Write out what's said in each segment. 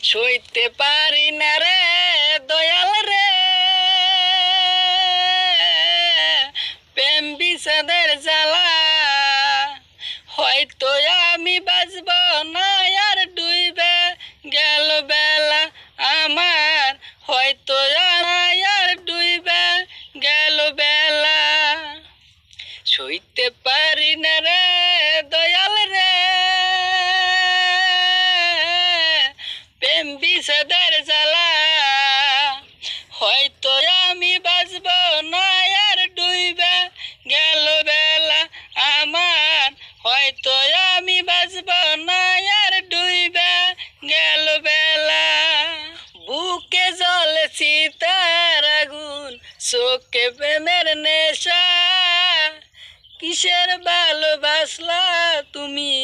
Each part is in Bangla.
সইতে পারি না রে দয়াল রে, প্রেম বিষাদের জ্বালা। হয়তো আমি বাঁচব না আর ডুইবে গেল বেলা আমার, হয়তো আর ডুইবে গেল বেলা। সইতে পারি না রে দয়াল রে, প্রেম বিষাদের জ্বালা। হয়তো আমি বাঁচব না আর ডুইবে গেল বেলা আমার, হয়তো আমি বাঁচব না আর ডুইবে গেল বেলা। বুকে জ্বলে চিতার আগুন, চোখে প্রেমের নেশা। কিসের ভালোবাসলা তুমি,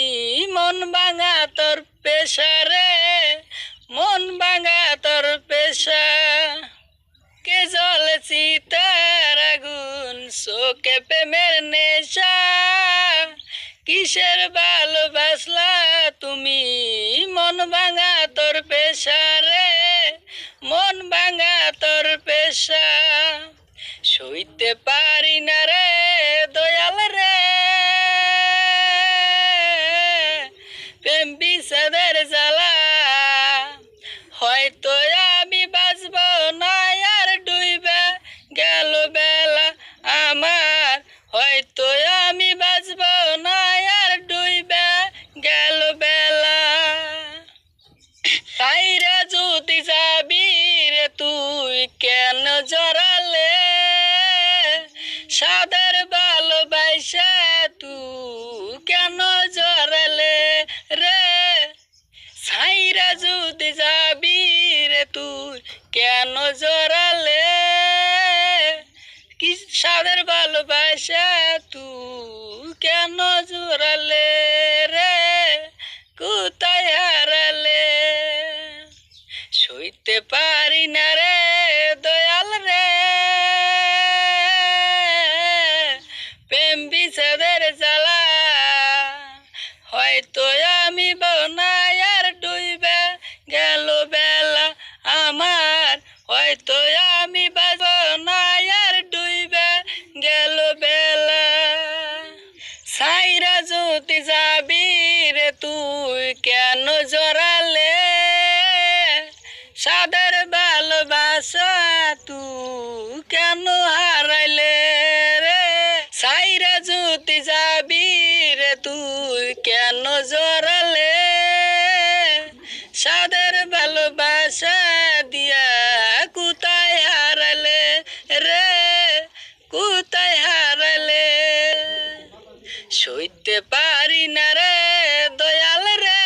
মন ভাঙা তোর পেশা রে, মন ভাঙা তোর পেশা। কে জ্বলে চিতার আগুন, চোখে প্রেমের নেশা। কিসের ভালোবাসলা তুমি, মন ভাঙা তোর পেশা রে, মন ভাঙা তোর পেশা। সইতে পারি না রে দয়াল রে, প্রেম বিষাদের জ্বালা। হয়তো আমি বাঁচব না আর ডুইবে গেল বেলা আমার, হয়তো আমি বাঁচব না আর ডুইবে গেল বেলা। তাইরা যদি যাবি রে তুই কেন জড়ালে, সাদের ভালোবাসা তুই কেন জড়ালে রে। সাইরা যদি যাবি রে তুই কেন জড়ালে, কি সাদের ভালোবাসা তুই কেন জড়ালে রে, কোথায় হারালে। সইতে পারি না রে দয়াল রে, প্রেম বিষাদের জ্বালা। হয়তো আমি বনাই আর ডুইবে গেল বেলা আমার, হয়তো আমি বনাই আর ডুইবে গেল বেলা। সাইরা যদি যাবি রে তুই কেন জড়ালে, সাদের ভালোবাসা তুই কেন হারাইলে রে। সাইরা যদি যাবি রে তুই কেন জড়ালে, সাদের ভালোবাসা দিয়া কোথায় হারালে রে, কোথায় হারালে। সইতে পারি না রে দয়াল রে,